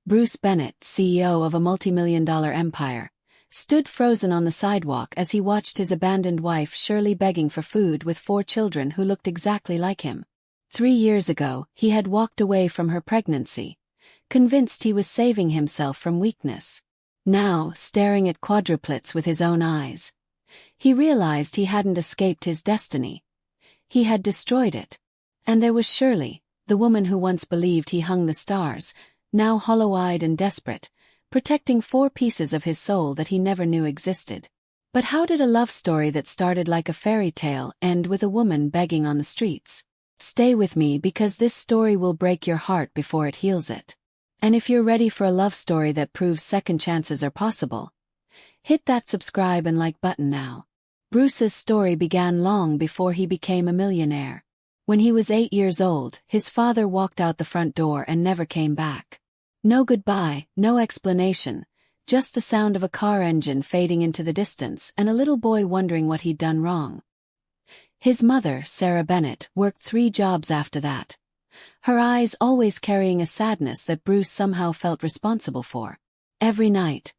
Bruce Bennett, CEO of a multi-million-dollar empire, stood frozen on the sidewalk as he watched his abandoned wife Shirley begging for food with 4 children who looked exactly like him. 3 years ago, he had walked away from her pregnancy, convinced he was saving himself from weakness. Now, staring at quadruplets with his own eyes, he realized he hadn't escaped his destiny. He had destroyed it. And there was Shirley, the woman who once believed he hung the stars, now hollow-eyed and desperate, protecting 4 pieces of his soul that he never knew existed. But how did a love story that started like a fairy tale end with a woman begging on the streets? Stay with me because this story will break your heart before it heals it. And if you're ready for a love story that proves second chances are possible, hit that subscribe and like button now. Bruce's story began long before he became a millionaire. When he was 8 years old, his father walked out the front door and never came back. No goodbye, no explanation, just the sound of a car engine fading into the distance and a little boy wondering what he'd done wrong. His mother, Sarah Bennett, worked 3 jobs after that, her eyes always carrying a sadness that Bruce somehow felt responsible for. Every night,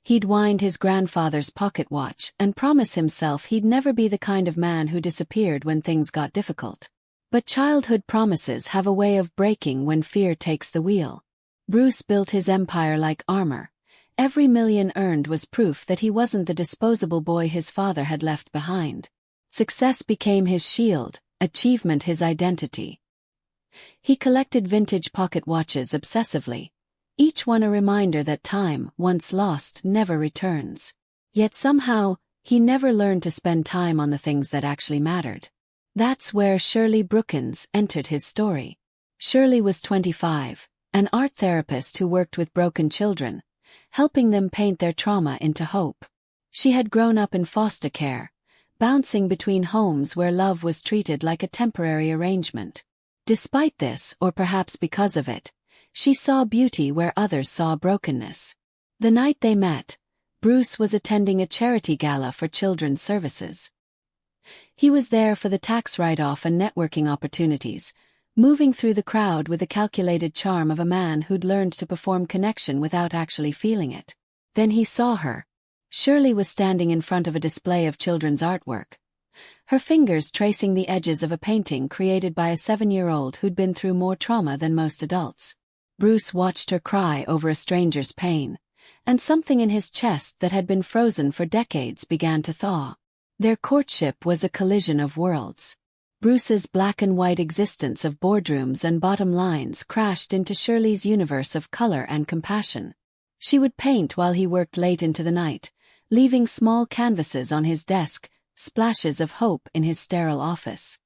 he'd wind his grandfather's pocket watch and promise himself he'd never be the kind of man who disappeared when things got difficult. But childhood promises have a way of breaking when fear takes the wheel. Bruce built his empire like armor. Every million earned was proof that he wasn't the disposable boy his father had left behind. Success became his shield, achievement his identity. He collected vintage pocket watches obsessively, each one a reminder that time, once lost, never returns. Yet somehow, he never learned to spend time on the things that actually mattered. That's where Shirley Brookins entered his story. Shirley was 25, an art therapist who worked with broken children, helping them paint their trauma into hope. She had grown up in foster care, bouncing between homes where love was treated like a temporary arrangement. Despite this, or perhaps because of it, she saw beauty where others saw brokenness. The night they met, Bruce was attending a charity gala for children's services. He was there for the tax write-off and networking opportunities, moving through the crowd with the calculated charm of a man who'd learned to perform connection without actually feeling it. Then he saw her. Shirley was standing in front of a display of children's artwork, her fingers tracing the edges of a painting created by a 7-year-old who'd been through more trauma than most adults. Bruce watched her cry over a stranger's pain, and something in his chest that had been frozen for decades began to thaw. Their courtship was a collision of worlds. Bruce's black and white existence of boardrooms and bottom lines crashed into Shirley's universe of color and compassion. She would paint while he worked late into the night, leaving small canvases on his desk, splashes of hope in his sterile office.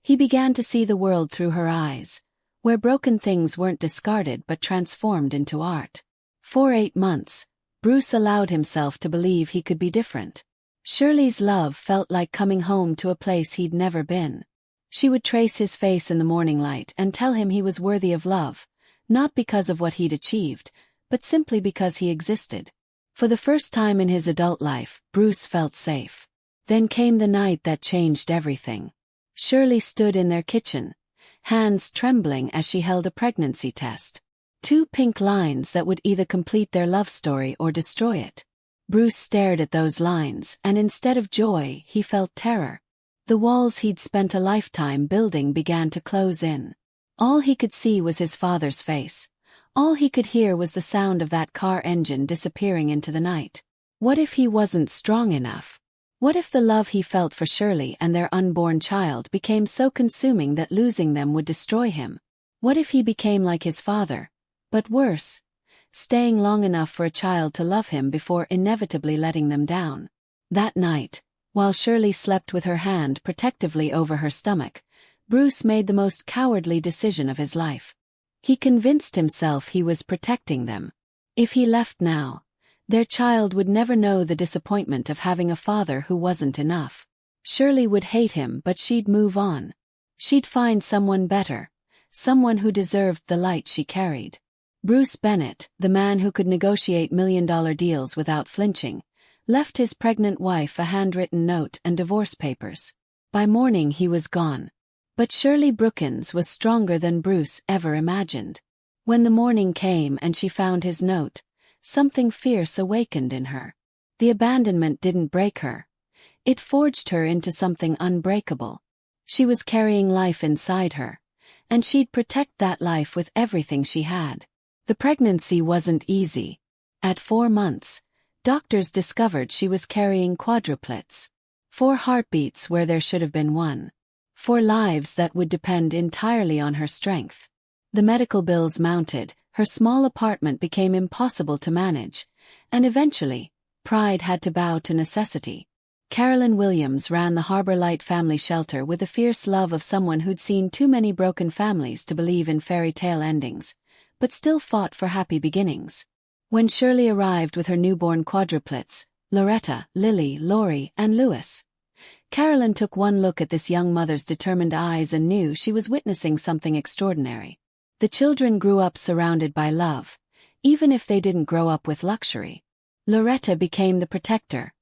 He began to see the world through her eyes, where broken things weren't discarded but transformed into art. For 8 months, Bruce allowed himself to believe he could be different. Shirley's love felt like coming home to a place he'd never been. She would trace his face in the morning light and tell him he was worthy of love, not because of what he'd achieved, but simply because he existed. For the first time in his adult life, Bruce felt safe. Then came the night that changed everything. Shirley stood in their kitchen, hands trembling as she held a pregnancy test. 2 pink lines that would either complete their love story or destroy it. Bruce stared at those lines, and instead of joy, he felt terror. The walls he'd spent a lifetime building began to close in. All he could see was his father's face. All he could hear was the sound of that car engine disappearing into the night. What if he wasn't strong enough? What if the love he felt for Shirley and their unborn child became so consuming that losing them would destroy him? What if he became like his father, but worse, staying long enough for a child to love him before inevitably letting them down? That night, while Shirley slept with her hand protectively over her stomach, Bruce made the most cowardly decision of his life. He convinced himself he was protecting them. If he left now, their child would never know the disappointment of having a father who wasn't enough. Shirley would hate him, but she'd move on. She'd find someone better, someone who deserved the light she carried. Bruce Bennett, the man who could negotiate million-dollar deals without flinching, left his pregnant wife a handwritten note and divorce papers. By morning he was gone. But Shirley Brookins was stronger than Bruce ever imagined. When the morning came and she found his note, something fierce awakened in her. The abandonment didn't break her. It forged her into something unbreakable. She was carrying life inside her, and she'd protect that life with everything she had. The pregnancy wasn't easy. At 4 months, doctors discovered she was carrying quadruplets. 4 heartbeats where there should have been 1. 4 lives that would depend entirely on her strength. The medical bills mounted, her small apartment became impossible to manage, and eventually, pride had to bow to necessity. Carolyn Williams ran the Harbor Light Family Shelter with the fierce love of someone who'd seen too many broken families to believe in fairy tale endings, but still fought for happy beginnings. When Shirley arrived with her newborn quadruplets, Loretta, Lily, Lori, and Louis, Carolyn took one look at this young mother's determined eyes and knew she was witnessing something extraordinary. The children grew up surrounded by love, even if they didn't grow up with luxury. Loretta became the protector,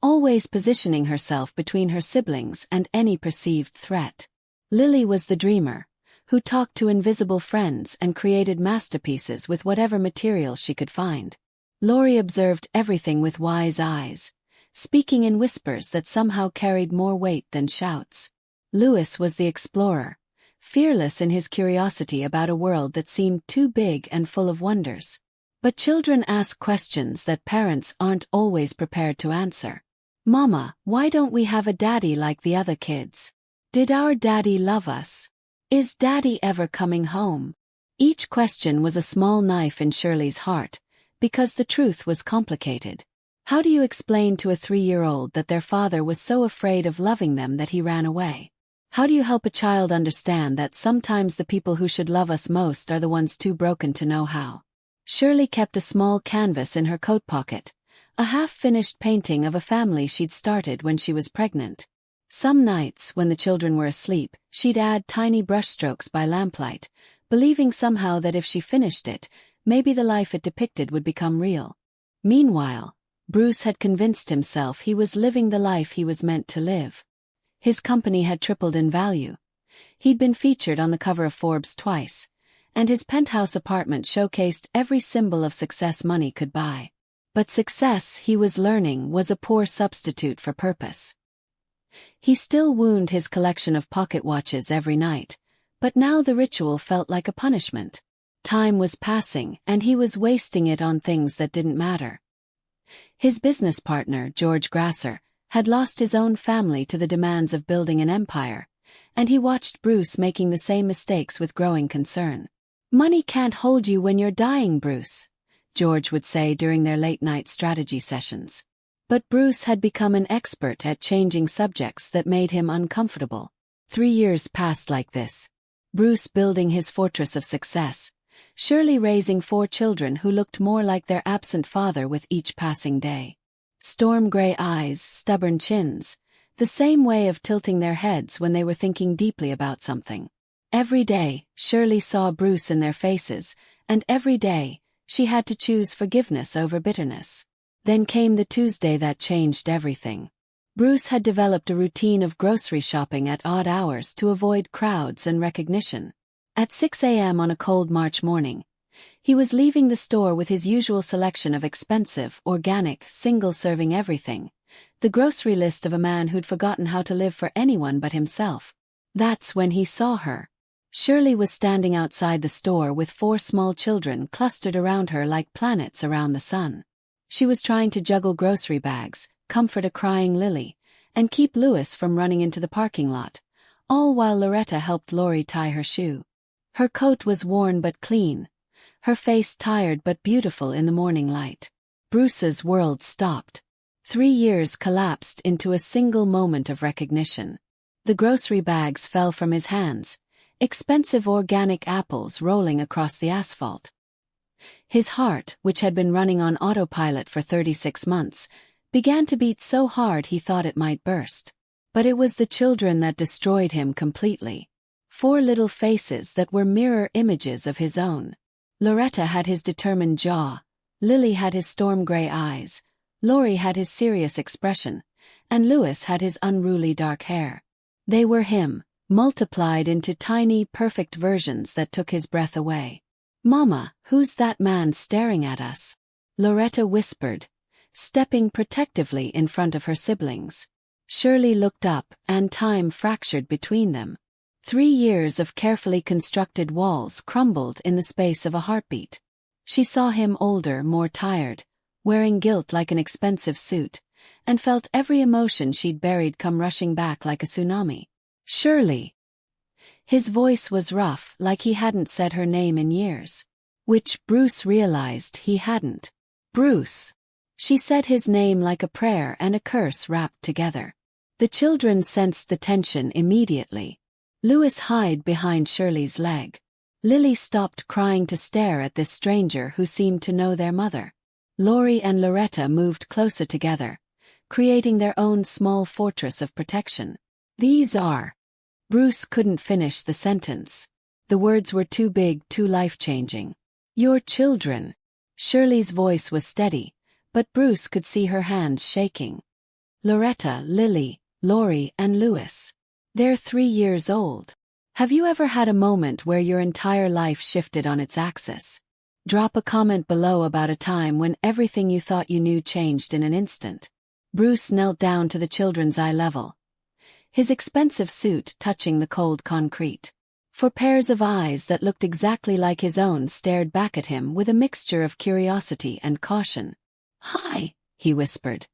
always positioning herself between her siblings and any perceived threat. Lily was the dreamer, who talked to invisible friends and created masterpieces with whatever material she could find. Lori observed everything with wise eyes, speaking in whispers that somehow carried more weight than shouts. Louis was the explorer, fearless in his curiosity about a world that seemed too big and full of wonders. But children ask questions that parents aren't always prepared to answer. Mama, why don't we have a daddy like the other kids? Did our daddy love us? Is daddy ever coming home? Each question was a small knife in Shirley's heart, because the truth was complicated. How do you explain to a 3-year-old that their father was so afraid of loving them that he ran away? How do you help a child understand that sometimes the people who should love us most are the ones too broken to know how? Shirley kept a small canvas in her coat pocket, a half-finished painting of a family she'd started when she was pregnant. Some nights, when the children were asleep, she'd add tiny brushstrokes by lamplight, believing somehow that if she finished it, maybe the life it depicted would become real. Meanwhile, Bruce had convinced himself he was living the life he was meant to live. His company had tripled in value. He'd been featured on the cover of Forbes twice, and his penthouse apartment showcased every symbol of success money could buy. But success, he was learning, was a poor substitute for purpose. He still wound his collection of pocket watches every night, but now the ritual felt like a punishment. Time was passing, and he was wasting it on things that didn't matter. His business partner, George Grasser, had lost his own family to the demands of building an empire, and he watched Bruce making the same mistakes with growing concern. "Money can't hold you when you're dying, Bruce," George would say during their late-night strategy sessions. But Bruce had become an expert at changing subjects that made him uncomfortable. 3 years passed like this. Bruce building his fortress of success, Shirley raising 4 children who looked more like their absent father with each passing day. Storm gray eyes, stubborn chins, the same way of tilting their heads when they were thinking deeply about something. Every day, Shirley saw Bruce in their faces, and every day, she had to choose forgiveness over bitterness. Then came the Tuesday that changed everything. Bruce had developed a routine of grocery shopping at odd hours to avoid crowds and recognition. At 6 a.m. on a cold March morning, he was leaving the store with his usual selection of expensive, organic, single-serving everything, the grocery list of a man who'd forgotten how to live for anyone but himself. That's when he saw her. Shirley was standing outside the store with 4 small children clustered around her like planets around the sun. She was trying to juggle grocery bags, comfort a crying Lily, and keep Louis from running into the parking lot, all while Loretta helped Lori tie her shoe. Her coat was worn but clean, her face tired but beautiful in the morning light. Bruce's world stopped. 3 years collapsed into a single moment of recognition. The grocery bags fell from his hands, expensive organic apples rolling across the asphalt. His heart, which had been running on autopilot for 36 months, began to beat so hard he thought it might burst. But it was the children that destroyed him completely. 4 little faces that were mirror images of his own. Loretta had his determined jaw, Lily had his storm gray eyes, Lori had his serious expression, and Louis had his unruly dark hair. They were him, multiplied into tiny, perfect versions that took his breath away. "Mama, who's that man staring at us?" Loretta whispered, stepping protectively in front of her siblings. Shirley looked up, and time fractured between them. 3 years of carefully constructed walls crumbled in the space of a heartbeat. She saw him older, more tired, wearing guilt like an expensive suit, and felt every emotion she'd buried come rushing back like a tsunami. "Shirley." His voice was rough, like he hadn't said her name in years. Which Bruce realized he hadn't. "Bruce." She said his name like a prayer and a curse wrapped together. The children sensed the tension immediately. Louis hid behind Shirley's leg. Lily stopped crying to stare at this stranger who seemed to know their mother. Lori and Loretta moved closer together, creating their own small fortress of protection. "These are..." Bruce couldn't finish the sentence. The words were too big, too life-changing. "Your children." Shirley's voice was steady, but Bruce could see her hands shaking. "Loretta, Lily, Lori, and Louis. They're 3 years old. Have you ever had a moment where your entire life shifted on its axis? Drop a comment below about a time when everything you thought you knew changed in an instant." Bruce knelt down to the children's eye level, his expensive suit touching the cold concrete. 4 pairs of eyes that looked exactly like his own stared back at him with a mixture of curiosity and caution. "Hi," he whispered,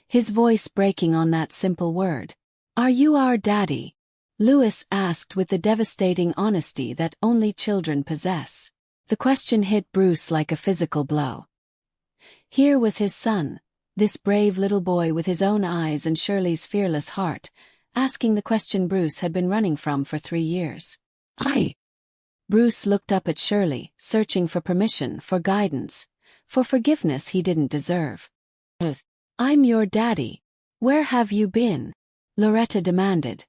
his voice breaking on that simple word. "Are you our daddy?" Louis asked with the devastating honesty that only children possess. The question hit Bruce like a physical blow. Here was his son, this brave little boy with his own eyes and Shirley's fearless heart, asking the question Bruce had been running from for 3 years. "I..." Bruce looked up at Shirley, searching for permission, for guidance, for forgiveness he didn't deserve. "I'm your daddy. Where have you been?" Loretta demanded,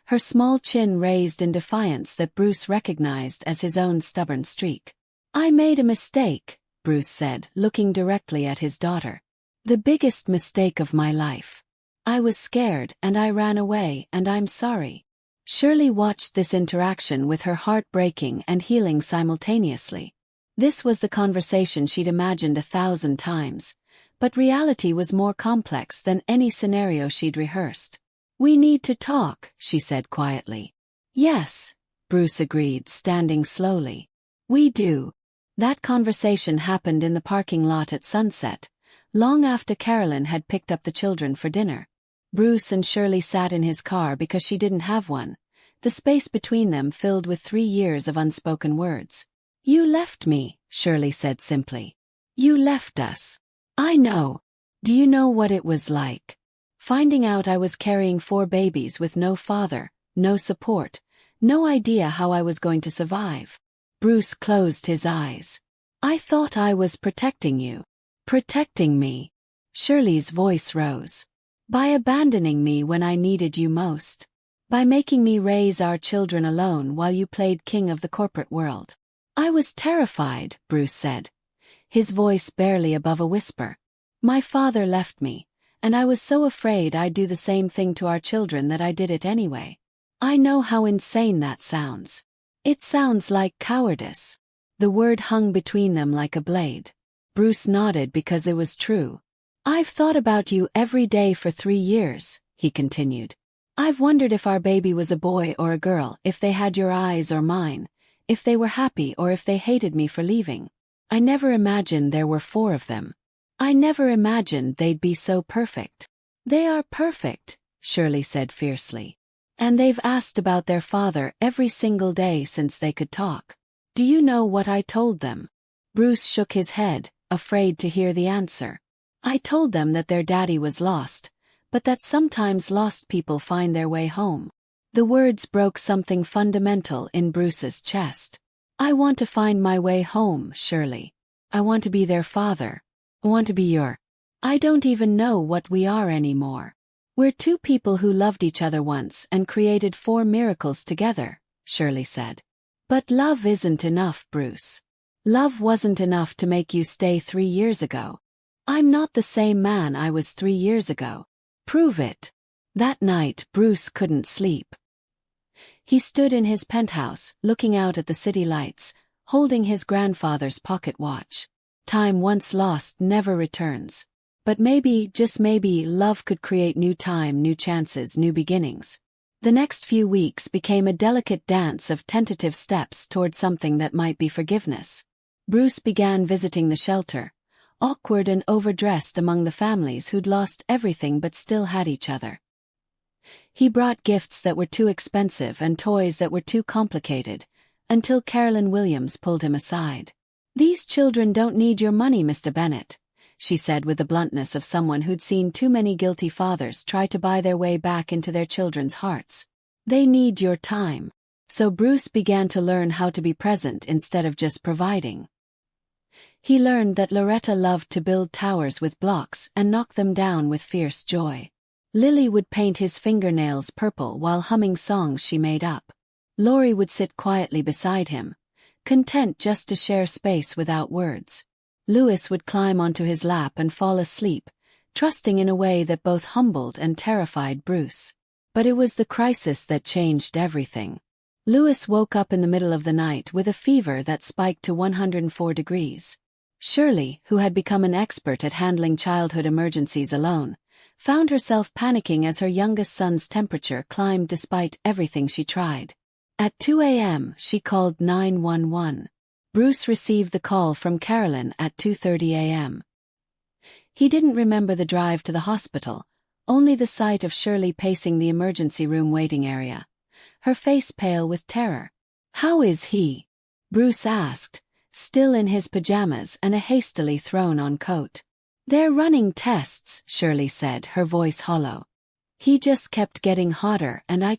her small chin raised in defiance that Bruce recognized as his own stubborn streak. "I made a mistake," Bruce said, looking directly at his daughter. "The biggest mistake of my life. I was scared and I ran away, and I'm sorry." Shirley watched this interaction with her heart breaking and healing simultaneously. This was the conversation she'd imagined 1,000 times, but reality was more complex than any scenario she'd rehearsed. "We need to talk," she said quietly. "Yes," Bruce agreed, standing slowly. "We do." That conversation happened in the parking lot at sunset, long after Carolyn had picked up the children for dinner. Bruce and Shirley sat in his car because she didn't have one, the space between them filled with 3 years of unspoken words. "You left me," Shirley said simply. "You left us. I know. Do you know what it was like? Finding out I was carrying 4 babies with no father, no support, no idea how I was going to survive." Bruce closed his eyes. "I thought I was protecting you." "Protecting me?" Shirley's voice rose. "By abandoning me when I needed you most. By making me raise our children alone while you played king of the corporate world." "I was terrified," Bruce said, his voice barely above a whisper. "My father left me, and I was so afraid I'd do the same thing to our children that I did it anyway. I know how insane that sounds. It sounds like cowardice." The word hung between them like a blade. Bruce nodded because it was true. "I've thought about you every day for 3 years," he continued. "I've wondered if our baby was a boy or a girl, if they had your eyes or mine, if they were happy or if they hated me for leaving. I never imagined there were 4 of them. I never imagined they'd be so perfect." "They are perfect," Shirley said fiercely. "And they've asked about their father every single day since they could talk. Do you know what I told them?" Bruce shook his head, afraid to hear the answer. "I told them that their daddy was lost, but that sometimes lost people find their way home." The words broke something fundamental in Bruce's chest. "I want to find my way home, Shirley. I want to be their father. I want to be your... I don't even know what we are anymore. We're 2 people who loved each other once and created 4 miracles together," Shirley said. "But love isn't enough, Bruce. Love wasn't enough to make you stay 3 years ago. I'm not the same man I was 3 years ago. Prove it." That night, Bruce couldn't sleep. He stood in his penthouse, looking out at the city lights, holding his grandfather's pocket watch. Time once lost never returns. But maybe, just maybe, love could create new time, new chances, new beginnings. The next few weeks became a delicate dance of tentative steps toward something that might be forgiveness. Bruce began visiting the shelter, awkward and overdressed among the families who'd lost everything but still had each other. He brought gifts that were too expensive and toys that were too complicated, until Carolyn Williams pulled him aside. "These children don't need your money, Mr. Bennett," she said with the bluntness of someone who'd seen too many guilty fathers try to buy their way back into their children's hearts. "They need your time." So Bruce began to learn how to be present instead of just providing. He learned that Loretta loved to build towers with blocks and knock them down with fierce joy. Lily would paint his fingernails purple while humming songs she made up. Lori would sit quietly beside him, content just to share space without words. Louis would climb onto his lap and fall asleep, trusting in a way that both humbled and terrified Bruce. But it was the crisis that changed everything. Louis woke up in the middle of the night with a fever that spiked to 104 degrees. Shirley, who had become an expert at handling childhood emergencies alone, found herself panicking as her youngest son's temperature climbed despite everything she tried. At 2 a.m., she called 911. Bruce received the call from Carolyn at 2:30 a.m. He didn't remember the drive to the hospital, only the sight of Shirley pacing the emergency room waiting area, her face pale with terror. "How is he?" Bruce asked, still in his pajamas and a hastily thrown-on coat. "They're running tests," Shirley said, her voice hollow. "He just kept getting hotter and I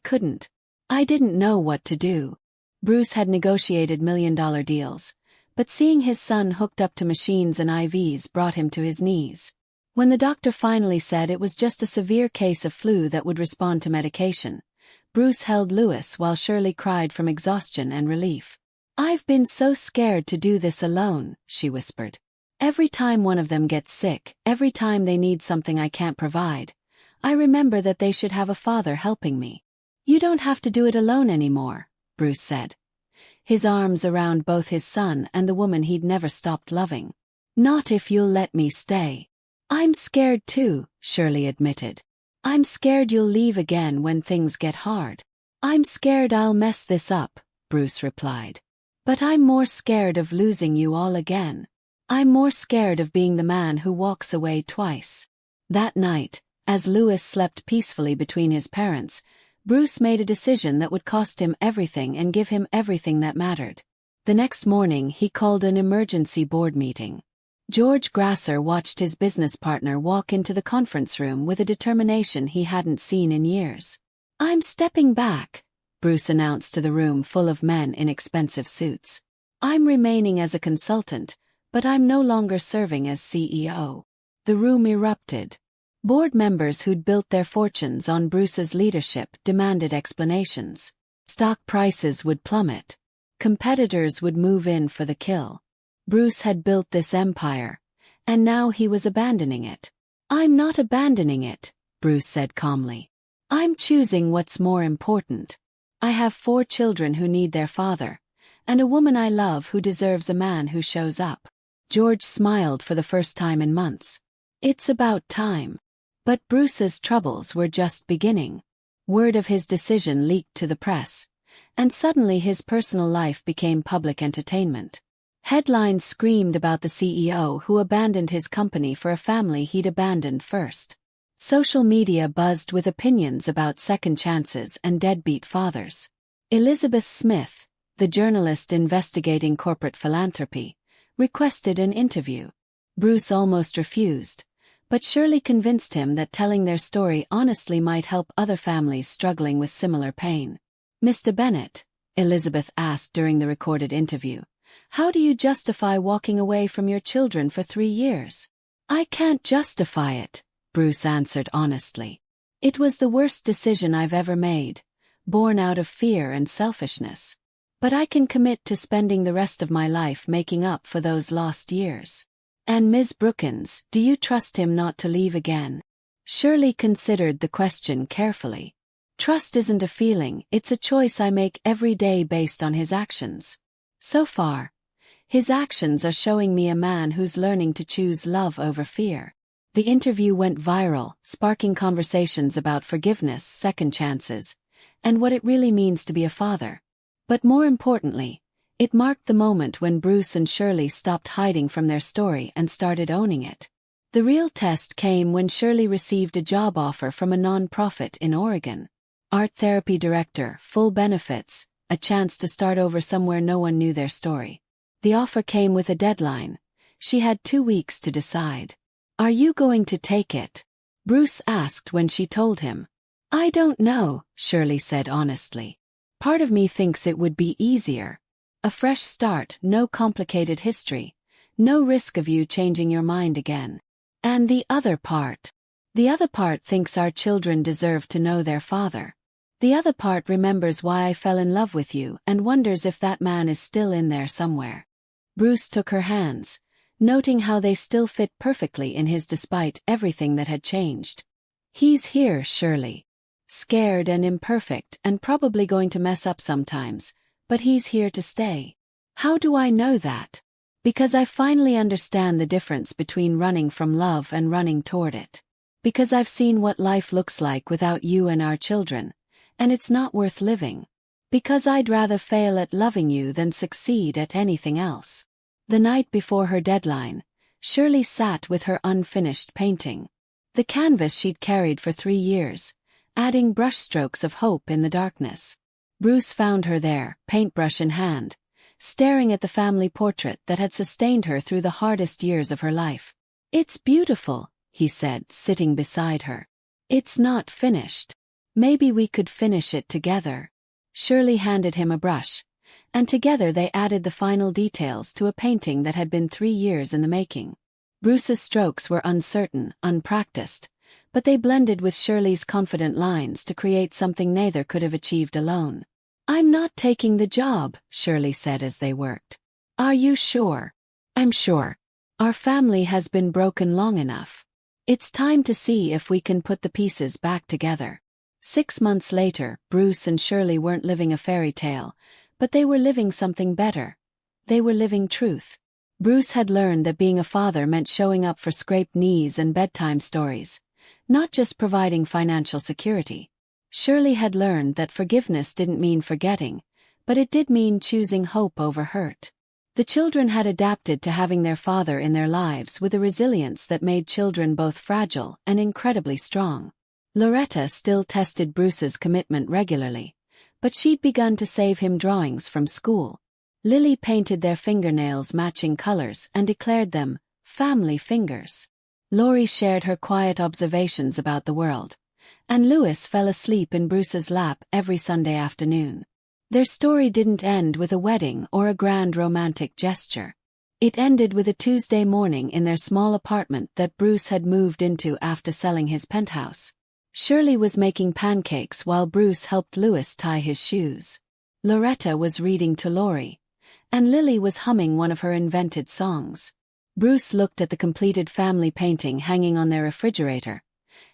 didn't know what to do." Bruce had negotiated million-dollar deals, but seeing his son hooked up to machines and IVs brought him to his knees. When the doctor finally said it was just a severe case of flu that would respond to medication, Bruce held Louis while Shirley cried from exhaustion and relief. "I've been so scared to do this alone," she whispered. "Every time one of them gets sick, every time they need something I can't provide, I remember that they should have a father helping me." "You don't have to do it alone anymore," Bruce said, his arms around both his son and the woman he'd never stopped loving. "Not if you'll let me stay." "I'm scared too," Shirley admitted. "I'm scared you'll leave again when things get hard." "I'm scared I'll mess this up," Bruce replied. "But I'm more scared of losing you all again. I'm more scared of being the man who walks away twice." That night, as Louis slept peacefully between his parents, Bruce made a decision that would cost him everything and give him everything that mattered. The next morning he called an emergency board meeting. George Grasser watched his business partner walk into the conference room with a determination he hadn't seen in years. "I'm stepping back," Bruce announced to the room full of men in expensive suits. "I'm remaining as a consultant, but I'm no longer serving as CEO." The room erupted. Board members who'd built their fortunes on Bruce's leadership demanded explanations. Stock prices would plummet. Competitors would move in for the kill. Bruce had built this empire, and now he was abandoning it. "I'm not abandoning it," Bruce said calmly. "I'm choosing what's more important. I have 4 children who need their father, and a woman I love who deserves a man who shows up." George smiled for the first time in months. It's about time. But Bruce's troubles were just beginning. Word of his decision leaked to the press, and suddenly his personal life became public entertainment. Headlines screamed about the CEO who abandoned his company for a family he'd abandoned first. Social media buzzed with opinions about second chances and deadbeat fathers. Elizabeth Smith, the journalist investigating corporate philanthropy, requested an interview. Bruce almost refused, but Shirley convinced him that telling their story honestly might help other families struggling with similar pain. "Mr. Bennett," Elizabeth asked during the recorded interview, "how do you justify walking away from your children for 3 years?" "I can't justify it," Bruce answered honestly. "It was the worst decision I've ever made, born out of fear and selfishness. But I can commit to spending the rest of my life making up for those lost years." "And Ms. Brookins, do you trust him not to leave again?" Shirley considered the question carefully. "Trust isn't a feeling, it's a choice I make every day based on his actions. So far, His actions are showing me a man who's learning to choose love over fear. The interview went viral, sparking conversations about forgiveness, second chances, and what it really means to be a father. But more importantly, it marked the moment when Bruce and Shirley stopped hiding from their story and started owning it. The real test came when Shirley received a job offer from a non-profit in Oregon. Art therapy director, full benefits, a chance to start over somewhere no one knew their story. The offer came with a deadline. She had 2 weeks to decide. "Are you going to take it?" Bruce asked when she told him. "I don't know," Shirley said honestly. "Part of me thinks it would be easier. A fresh start, no complicated history, no risk of you changing your mind again. And the other part thinks our children deserve to know their father. The other part remembers why I fell in love with you and wonders if that man is still in there somewhere." Bruce took her hands, noting how they still fit perfectly in his despite everything that had changed. "He's here, Shirley. Scared and imperfect and probably going to mess up sometimes, but he's here to stay." "How do I know that?" "Because I finally understand the difference between running from love and running toward it. Because I've seen what life looks like without you and our children, and it's not worth living. Because I'd rather fail at loving you than succeed at anything else." The night before her deadline, Shirley sat with her unfinished painting. The canvas she'd carried for 3 years, adding brushstrokes of hope in the darkness. Bruce found her there, paintbrush in hand, staring at the family portrait that had sustained her through the hardest years of her life. "It's beautiful," he said, sitting beside her. "It's not finished. Maybe we could finish it together." Shirley handed him a brush, and together they added the final details to a painting that had been 3 years in the making. Bruce's strokes were uncertain, unpracticed, but they blended with Shirley's confident lines to create something neither could have achieved alone. "I'm not taking the job," Shirley said as they worked. "Are you sure?" "I'm sure. Our family has been broken long enough. It's time to see if we can put the pieces back together." 6 months later, Bruce and Shirley weren't living a fairy tale, but they were living something better. They were living truth. Bruce had learned that being a father meant showing up for scraped knees and bedtime stories, not just providing financial security. Shirley had learned that forgiveness didn't mean forgetting, but it did mean choosing hope over hurt. The children had adapted to having their father in their lives with a resilience that made children both fragile and incredibly strong. Loretta still tested Bruce's commitment regularly, but she'd begun to save him drawings from school. Lily painted their fingernails matching colors and declared them family fingers. Lori shared her quiet observations about the world, and Louis fell asleep in Bruce's lap every Sunday afternoon. Their story didn't end with a wedding or a grand romantic gesture. It ended with a Tuesday morning in their small apartment that Bruce had moved into after selling his penthouse. Shirley was making pancakes while Bruce helped Louis tie his shoes. Loretta was reading to Lori, and Lily was humming one of her invented songs. Bruce looked at the completed family painting hanging on their refrigerator,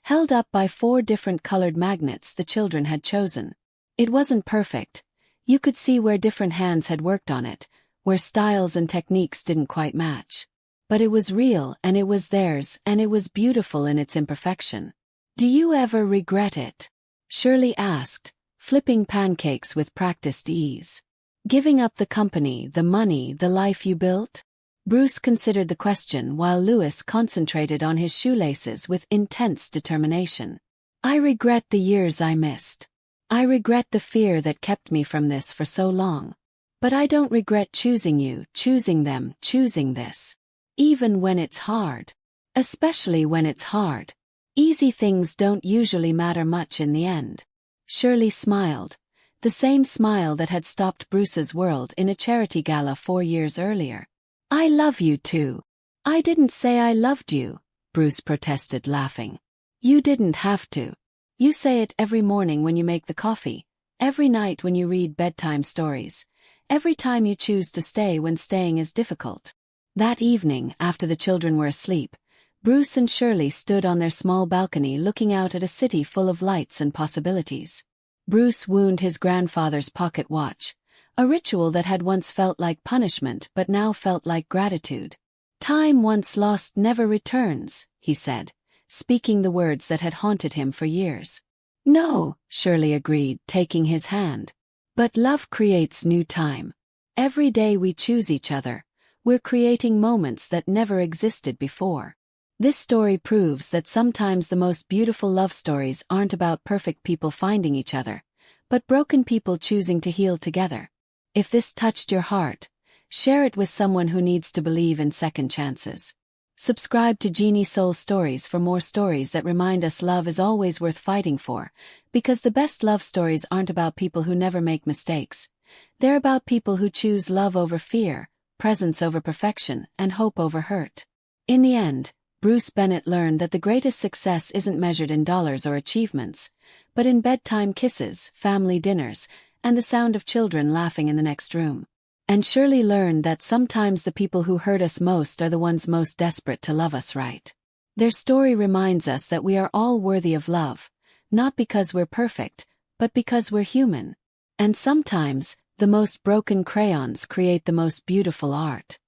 held up by 4 different colored magnets the children had chosen. It wasn't perfect. You could see where different hands had worked on it, where styles and techniques didn't quite match. But it was real, and it was theirs, and it was beautiful in its imperfection. "Do you ever regret it?" Shirley asked, flipping pancakes with practiced ease. "Giving up the company, the money, the life you built?" Bruce considered the question while Louis concentrated on his shoelaces with intense determination. "I regret the years I missed. I regret the fear that kept me from this for so long. But I don't regret choosing you, choosing them, choosing this. Even when it's hard. Especially when it's hard. Easy things don't usually matter much in the end." Shirley smiled, the same smile that had stopped Bruce's world in a charity gala 4 years earlier. "I love you too." "I didn't say I loved you," Bruce protested, laughing. "You didn't have to. You say it every morning when you make the coffee, every night when you read bedtime stories, every time you choose to stay when staying is difficult." That evening, after the children were asleep, Bruce and Shirley stood on their small balcony looking out at a city full of lights and possibilities. Bruce wound his grandfather's pocket watch, A ritual that had once felt like punishment but now felt like gratitude. "Time once lost never returns," he said, speaking the words that had haunted him for years. "No," Shirley agreed, taking his hand. "But love creates new time. Every day we choose each other, we're creating moments that never existed before." This story proves that sometimes the most beautiful love stories aren't about perfect people finding each other, but broken people choosing to heal together. If this touched your heart, share it with someone who needs to believe in second chances. Subscribe to Genie Soul Stories for more stories that remind us love is always worth fighting for, because the best love stories aren't about people who never make mistakes. They're about people who choose love over fear, presence over perfection, and hope over hurt. In the end, Bruce Bennett learned that the greatest success isn't measured in dollars or achievements, but in bedtime kisses, family dinners, and the sound of children laughing in the next room. And Shirley learned that sometimes the people who hurt us most are the ones most desperate to love us right. Their story reminds us that we are all worthy of love, not because we're perfect, but because we're human. And sometimes, the most broken crayons create the most beautiful art.